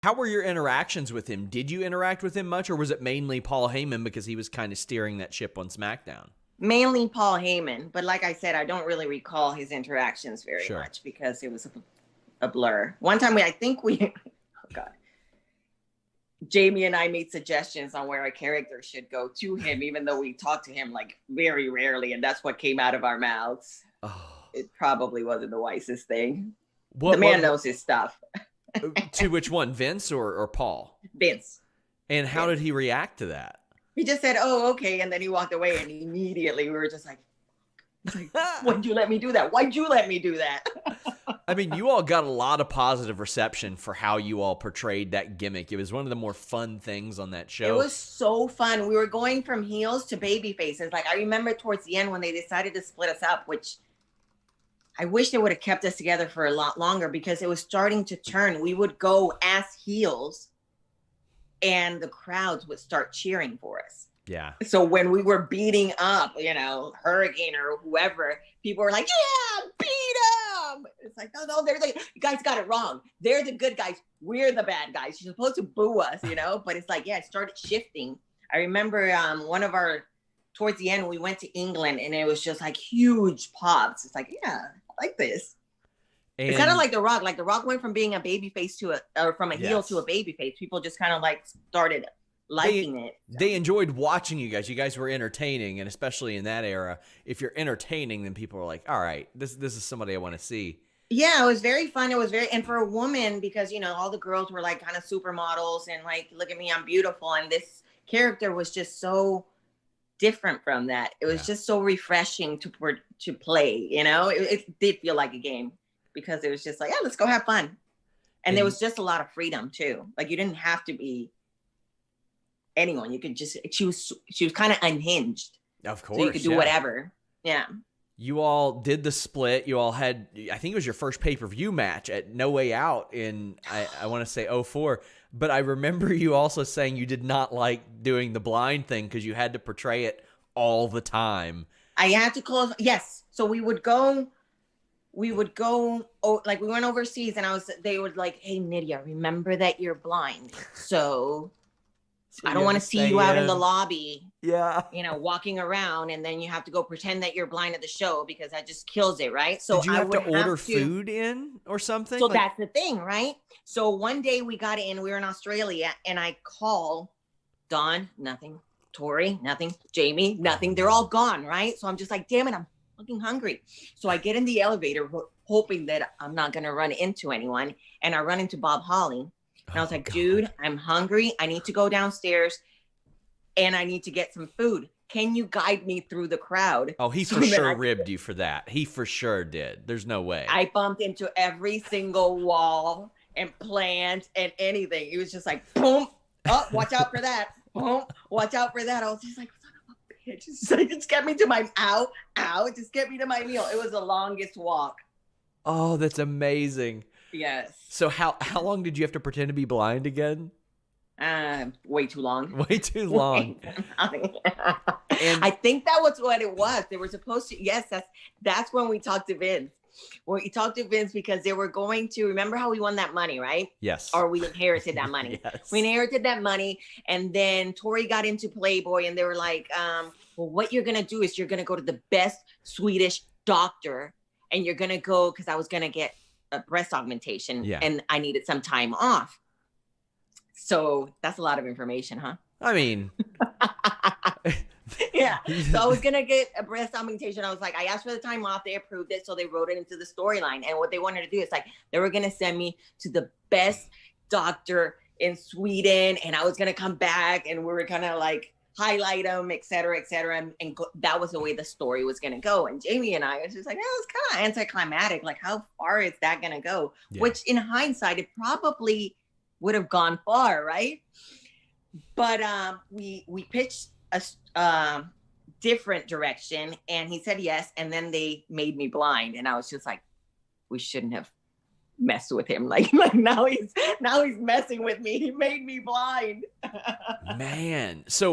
How were your interactions with him? Did you interact with him much, or was it mainly Paul Heyman because he was kind of steering that ship on SmackDown? Mainly Paul Heyman, but like I said, I don't really recall his interactions very Sure. much because it was a blur. One time I think we, oh God, Jamie and I made suggestions on where a character should go to him, even though we talked to him like very rarely, and that's what came out of our mouths. Oh. It probably wasn't the wisest thing. What, the man knows his stuff. To which one, Vince or Paul? Vince. And how did he react to that? He just said, "Oh, okay," and then he walked away, and immediately we were just like, "Why'd you let me do that? Why'd you let me do that?" I mean, you all got a lot of positive reception for how you all portrayed that gimmick. It was one of the more fun things on that show. It was so fun. We were going from heels to baby faces. Like, I remember towards the end when they decided to split us up, which I wish they would have kept us together for a lot longer because it was starting to turn. We would go as heels and the crowds would start cheering for us. Yeah. So when we were beating up, Hurricane or whoever, people were like, "Yeah, beat him." It's like, no, they're like, you guys got it wrong. They're the good guys. We're the bad guys. You're supposed to boo us, But it's like, yeah, it started shifting. I remember towards the end, we went to England and it was just like huge pops. It's like, yeah, I like this. And it's kind of like The Rock. Like The Rock went from being a babyface from a heel to a babyface. People just kind of like started liking it. They enjoyed watching you guys. You guys were entertaining, and especially in that era, if you're entertaining, then people are like, "All right, this is somebody I want to see." Yeah, it was very fun. It was and for a woman, because all the girls were like kind of supermodels and like, look at me, I'm beautiful, and this character was just so different from that. It was just so refreshing to play. It did feel like a game. Because it was just like, yeah, let's go have fun. And there was just a lot of freedom too. Like you didn't have to be anyone. You could just, she was kind of unhinged. Of course. So you could do whatever. Yeah. You all did the split. You all had, I think it was your first pay-per-view match at No Way Out in, I want to say 04. But I remember you also saying you did not like doing the blind thing because you had to portray it all the time. I had to close. Yes. So we would go, like we went overseas and they would like, "Hey, Nidia, remember that you're blind. So I don't want to see you out in the lobby, walking around, and then you have to go pretend that you're blind at the show because that just kills it, right?" So did you have to order food in or something? So that's the thing, right? So one day we got in, we were in Australia, and I call Dawn, nothing. Tori, nothing. Jamie, nothing. They're all gone, right? So I'm just like, damn it, I'm fucking hungry. So I get in the elevator hoping that I'm not going to run into anyone. And I run into Bob Holly. And I was like, "Dude, I'm hungry. I need to go downstairs and I need to get some food. Can you guide me through the crowd?" Oh, he for sure ribbed you for that. He for sure did. There's no way. I bumped into every single wall and plant and anything. It was just like, boom. Oh, watch out for that. Boom. Watch out for that. I was just like, just get me to my just get me to my meal. It was the longest walk. Oh, that's amazing. Yes. So how long did you have to pretend to be blind again? Way too long. Way too long. And I think that was what it was. They were supposed to. Yes, that's when we talked to Vince. Well, we talked to Vince because they were going to, remember how we won that money, right? Yes. Or we inherited that money. Yes. We inherited that money. And then Tori got into Playboy and they were like, well, what you're going to do is you're going to go to the best Swedish doctor and you're going to go, because I was going to get a breast augmentation and I needed some time off. So that's a lot of information, huh? I mean... Yeah. So I was going to get a breast augmentation. I was like, I asked for the time off. They approved it. So they wrote it into the storyline. And what they wanted to do is like, they were going to send me to the best doctor in Sweden. And I was going to come back and we were going to like highlight them, et cetera, et cetera. And that was the way the story was going to go. And Jamie and I was just like, it's kind of anticlimactic. Like, how far is that going to go? Yeah. Which in hindsight, it probably would have gone far, right? But we pitched a different direction and he said yes, and then they made me blind and I was just like, we shouldn't have messed with him. Like now he's messing with me. He made me blind. Man. So